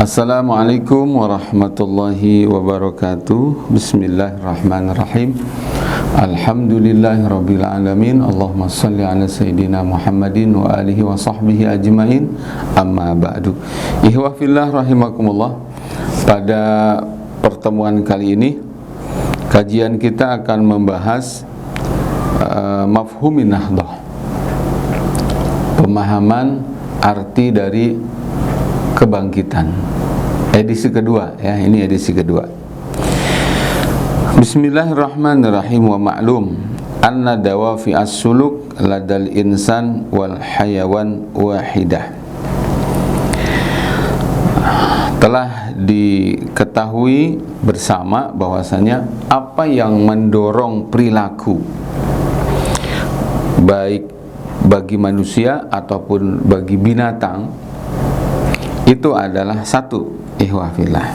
Assalamualaikum warahmatullahi wabarakatuh. Bismillahirrahmanirrahim. Alhamdulillahirabbil alamin. Allahumma shalli ala sayidina Muhammadin wa alihi wa sahbihi ajmain. Amma ba'du. Ikhwah fillah rahimakumullah. Pada pertemuan kali ini kajian kita akan membahas mafhumin nahdah. Pemahaman arti dari kebangkitan. Edisi kedua ya, ini edisi kedua. Bismillahirrahmanirrahim. Wa ma'lum anna dawafi as-suluk ladal insan wal hayawan wahidah. Telah diketahui bersama bahwasanya apa yang mendorong perilaku baik bagi manusia ataupun bagi binatang itu adalah satu, ikhwah fillah.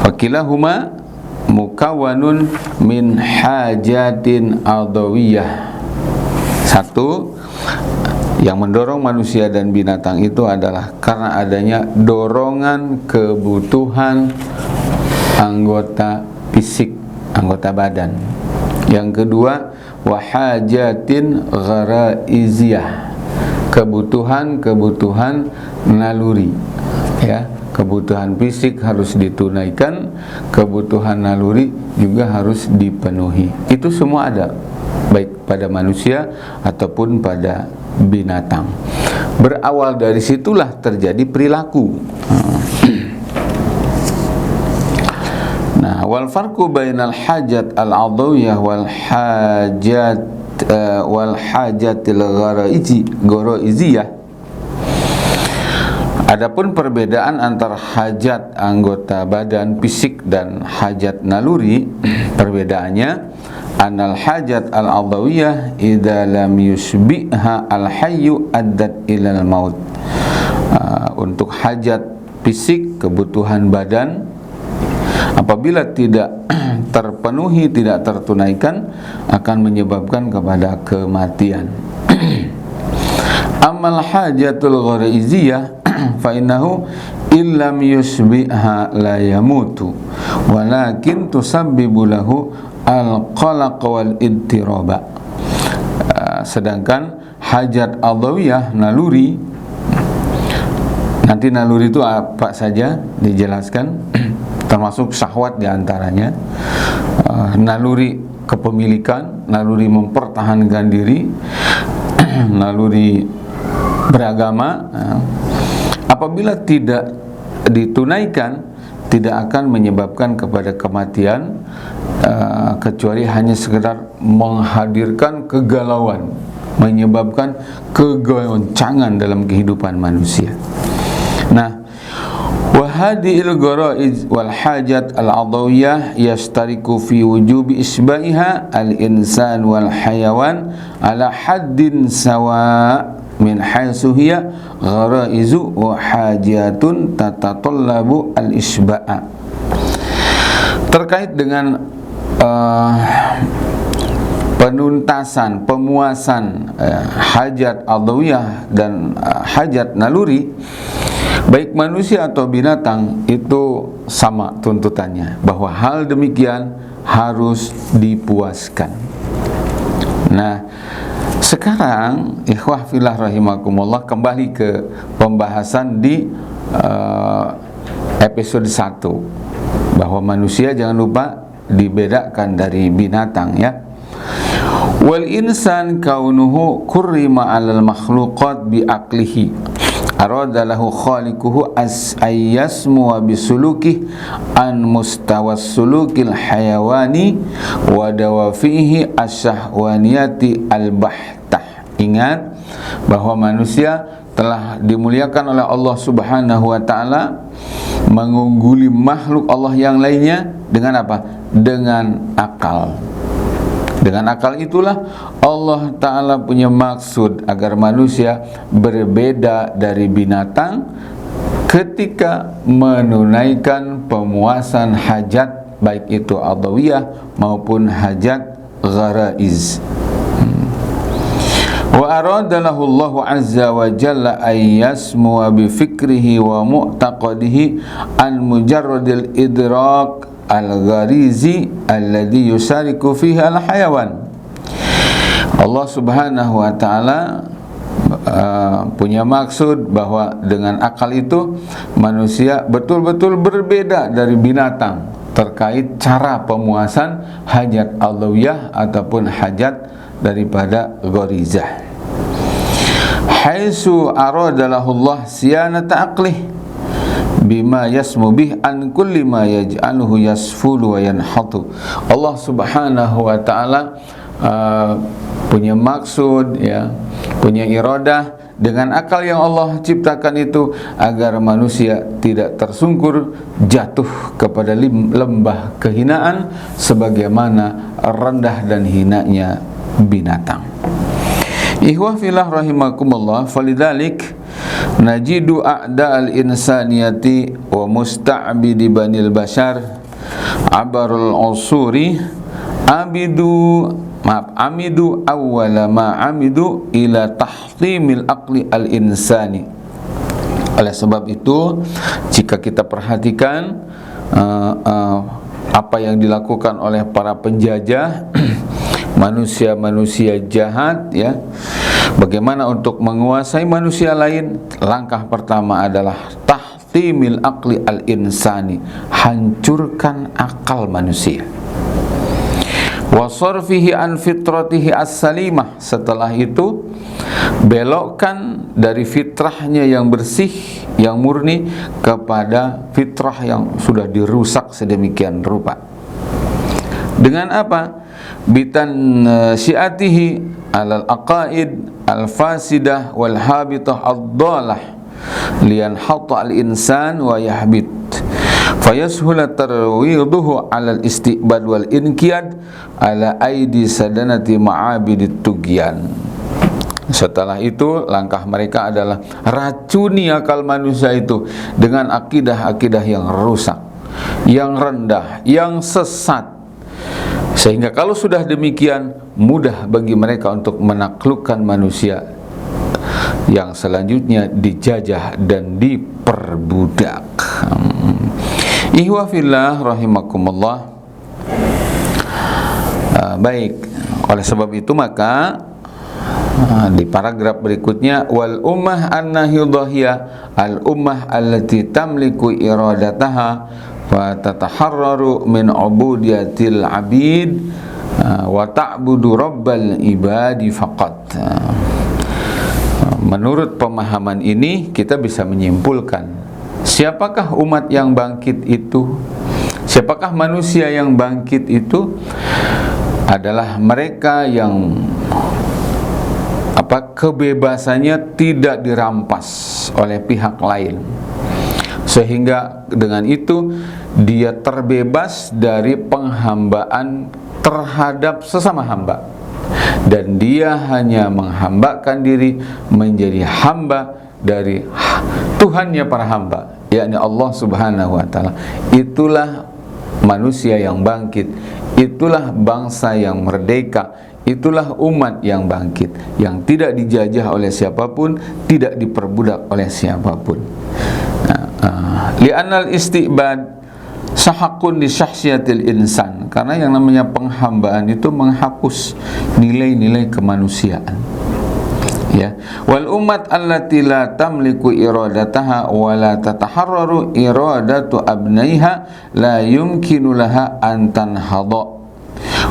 Fakilahuma mukawwanun min hajatin adawiyah. Satu, yang mendorong manusia dan binatang itu adalah karena adanya dorongan kebutuhan anggota fisik, anggota badan. Yang kedua, wahajatin gharaiziyah, kebutuhan naluri ya, kebutuhan fisik harus ditunaikan, kebutuhan naluri juga harus dipenuhi. Itu semua ada baik pada manusia ataupun pada binatang. Berawal dari situlah terjadi perilaku. Nah, wal farqu bainal hajat al-adawiyah wal hajatil gharaiziyah. Adapun perbedaan antara hajat anggota badan fisik dan hajat naluri, perbedaannya anal hajat al-adawiyah idza lam yusbiha al-hayyu addat ilal maut. Untuk hajat fisik, kebutuhan badan, apabila tidak terpenuhi, tidak tertunaikan, akan menyebabkan kepada kematian. Amal hajatul gharaiziyah fa innahu illam yusbiha la yamutu walakin tusabbibu lahu al-qalaq wal idtiraba. Sedangkan hajat adawiyah, naluri, nanti naluri itu apa saja dijelaskan, termasuk syahwat diantaranya, naluri kepemilikan, naluri mempertahankan diri, naluri beragama. Apabila tidak ditunaikan, tidak akan menyebabkan kepada kematian, kecuali hanya sekedar menghadirkan kegalauan, menyebabkan kegoncangan dalam kehidupan manusia. Nah, wahadil ghara'iz wal hajat al-adawiyah yastariku fi wujubi isba'iha al-insan wal hayawan ala haddin sawa' min haitsu hiya gharaizu wa hajatun tatatallabu al-isba'a. Terkait dengan penuntasan, pemuasan hajat adawiyah dan hajat naluri, baik manusia atau binatang, itu sama tuntutannya, bahwa hal demikian harus dipuaskan. Nah, sekarang ikhwah fillah rahimakumullah, kembali ke pembahasan di episode 1, bahwa manusia jangan lupa dibedakan dari binatang ya. Wal insan kaunuhu kurrima 'alal makhluqat bi aqlihi arada lahu khaliquhu ayyasmu wa bisuluki an mustawas sulukil hayawani wa dawafihi asyahwaniyati al-bahtah. Ingat bahwa manusia telah dimuliakan oleh Allah Subhanahu wa ta'ala, mengungguli makhluk Allah yang lainnya dengan apa? Dengan akal. Dengan akal itulah Allah Ta'ala punya maksud agar manusia berbeda dari binatang ketika menunaikan pemuasan hajat, baik itu adawiyah maupun hajat gharaiz. Wa aradalahu Allahu azza wa jalla ay yasmuwa bi fikrihi wa mu'taqadihi an mujarradil idrak al-gharizi alladhi yusariku fihi al-hayawan. Allah subhanahu wa ta'ala punya maksud bahwa dengan akal itu manusia betul-betul berbeda dari binatang terkait cara pemuasan hajat alawiyah ataupun hajat daripada gharizah. Haitsu aradalahu Allah siyanata aqlih bima yasmu bih an kulli ma yaj'aluhu yasfulu wa yanhatu. Allah subhanahu wa ta'ala punya maksud, ya, punya iradah dengan akal yang Allah ciptakan itu agar manusia tidak tersungkur jatuh kepada lembah kehinaan sebagaimana rendah dan hinanya binatang. Ikhwah fillah rahimakumullah, falidzalik najidu a'da'al insaniyati wa musta'bidi banil bashar abarul usuri amidu awwala ma amidu ila tahtimil aqli al-insani. Oleh sebab itu, jika kita perhatikan apa yang dilakukan oleh para penjajah manusia-manusia jahat, ya, bagaimana untuk menguasai manusia lain, langkah pertama adalah tahtimil aqli al-insani, hancurkan akal manusia. Wa sarfihi an fitratihi as-salimah, setelah itu belokkan dari fitrahnya yang bersih, yang murni kepada fitrah yang sudah dirusak sedemikian rupa. Dengan apa? Bitan syiatihi alal aqaid al-fasidah wal habitah ad-dalah lian hatta al-insan wa yahbit fayashula tarwiduhu alal istiqbad wal inqiyad ala aidi sadanati ma'abidit tugyan. Setelah itu langkah mereka adalah racuni akal manusia itu dengan akidah-akidah yang rusak, yang rendah, yang sesat, sehingga kalau sudah demikian mudah bagi mereka untuk menaklukkan manusia yang selanjutnya dijajah dan diperbudak. Ihwa fillah rahimakumullah. Baik, oleh sebab itu maka di paragraf berikutnya, wal ummah an-nahidhiyah al ummah allati tamliku iradataha wa tataharraru min ubudiyatil abid wa ta'budu rabbal ibadi faqat. Menurut pemahaman ini kita bisa menyimpulkan, siapakah umat yang bangkit itu? Siapakah manusia yang bangkit itu? Adalah mereka yang kebebasannya tidak dirampas oleh pihak lain, sehingga dengan itu dia terbebas dari penghambaan terhadap sesama hamba, dan dia hanya menghambakan diri menjadi hamba dari Tuhannya para hamba, yakni Allah subhanahu wa ta'ala. Itulah manusia yang bangkit, itulah bangsa yang merdeka, itulah umat yang bangkit, yang tidak dijajah oleh siapapun, tidak diperbudak oleh siapapun. Li'annal isti'bad sahakun di syahsiyatil insan, karena yang namanya penghambaan itu menghapus nilai-nilai kemanusiaan. Ya, wal umat allati la tamliku iradataha wa la tataharraru iradatu abnaiha la yumkinu laha an tanhadha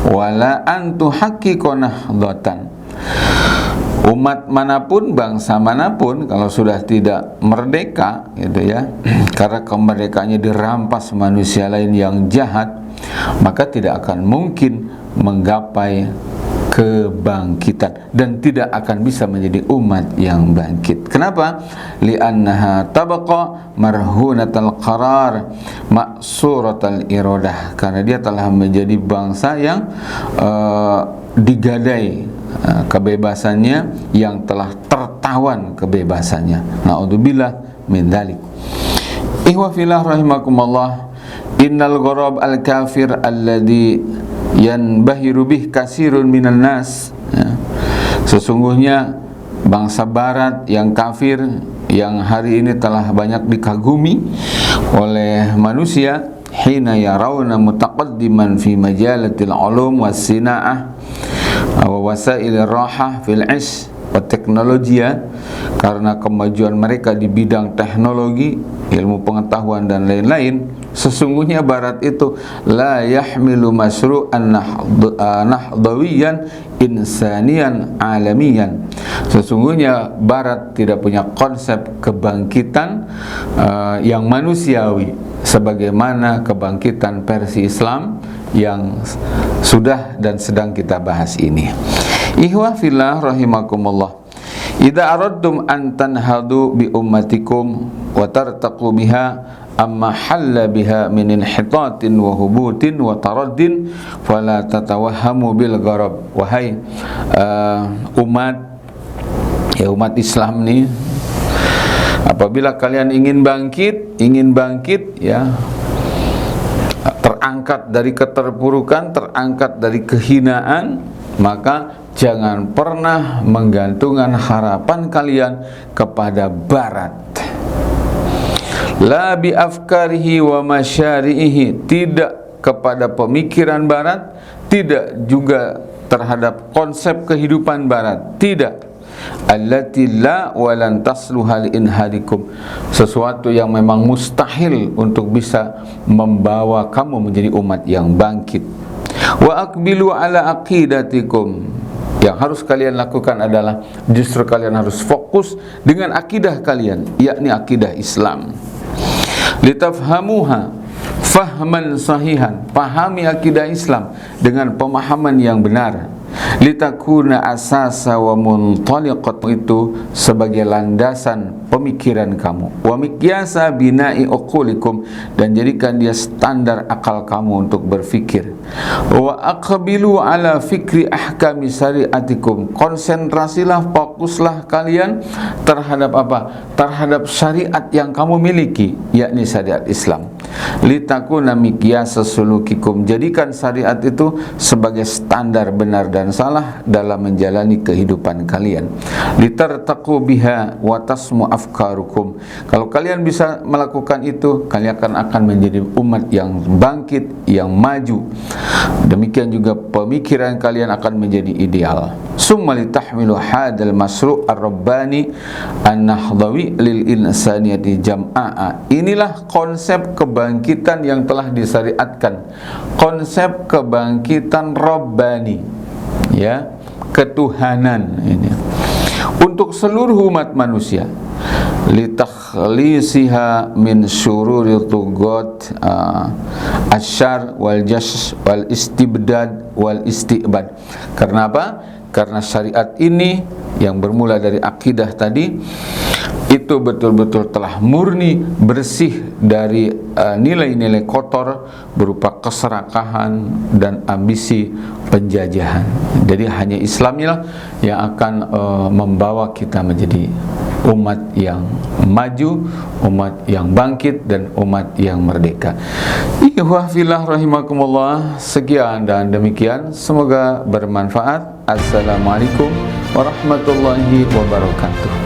wa la an tuhaqqiqa nahdatan. Umat manapun, bangsa manapun, kalau sudah tidak merdeka, gitu ya, karena kemerdekaannya dirampas manusia lain yang jahat, maka tidak akan mungkin menggapai kebangkitan dan tidak akan bisa menjadi umat yang bangkit. Kenapa? Li'annaha tabaqa marhunatal qarar ma'suratal iradah, karena dia telah menjadi bangsa yang digadai kebebasannya, yang telah tertawan kebebasannya. Na'udzubillah min dzalik. Ihwa fillah rahimakumullah, innal gharab al-kafir alladhi yanbahiru bih kasirun minan nas, ya, Sesungguhnya bangsa barat yang kafir, yang hari ini telah banyak dikagumi oleh manusia, hina yarawna mutaqaddiman fi majalatil ulum was sina'ah wa wasailir rahah fil ish wa teknologia, karena kemajuan mereka di bidang teknologi, ilmu pengetahuan dan lain-lain. Sesungguhnya barat itu la yahmilu masyru'an nahdawiyan insanian alamiyan. Sesungguhnya barat tidak punya konsep kebangkitan yang manusiawi sebagaimana kebangkitan versi Islam yang sudah dan sedang kita bahas ini. Ikhwah fillah rahimakumullah, idza aradtum an tanhadu bi ummatikum wa tartaqu biha amma halla biha min inhitatin wa hubutin wa taraddin fala tatawahhamu bil gharab. Wahai umat Islam nih, apabila kalian ingin bangkit ya, terangkat dari keterpurukan, terangkat dari kehinaan, maka jangan pernah menggantungkan harapan kalian kepada barat. La bi afkarihi wa masyari'ihi, tidak kepada pemikiran barat, tidak juga terhadap konsep kehidupan barat, tidak. Allati la walan tasluha li inhadikum, sesuatu yang memang mustahil untuk bisa membawa kamu menjadi umat yang bangkit. Wa aqbilu ala aqidatikum, yang harus kalian lakukan adalah justru kalian harus fokus dengan akidah kalian, yakni akidah Islam. Litafhamuha fahman sahihan, pahami akidah Islam dengan pemahaman yang benar. Litakuna asasa wa muntaliqat, itu sebagai landasan pemikiran kamu. Wa miqyasa bina'i uqulikum, dan jadikan dia standar akal kamu untuk berfikir. Wa aqbilu ala fikri ahkami syariatikum, konsentrasilah, fokuslah kalian terhadap apa? Terhadap syariat yang kamu miliki, yakni syariat Islam. Litakuna miqyasa sulukikum, jadikan syariat itu sebagai standar benar dan salah dalam menjalani kehidupan kalian. Litartaqu biha wa tasmu afkarukum, kalau kalian bisa melakukan itu, kalian akan menjadi umat yang bangkit, yang maju. Demikian juga pemikiran kalian akan menjadi ideal. Summa litahmilu hadal masru' ar-rabbani an-nahdawi lil insaniyati jam'a'a, inilah konsep kebangkitan yang telah disyariatkan, konsep kebangkitan Rabbani, ya, ketuhanan ini untuk seluruh umat manusia. Litakhlisiha min syururi tugot asyar wal jash wal istibdad wal istibad. Karena apa? Karena syariat ini yang bermula dari akidah tadi itu betul-betul telah murni, bersih dari nilai-nilai kotor berupa keserakahan dan ambisi penjajahan. Jadi hanya Islamlah yang akan membawa kita menjadi umat yang maju, umat yang bangkit, dan umat yang merdeka. Ikhwah fillah rahimakumullah, sekian dan demikian, semoga bermanfaat. Assalamualaikum warahmatullahi wabarakatuh.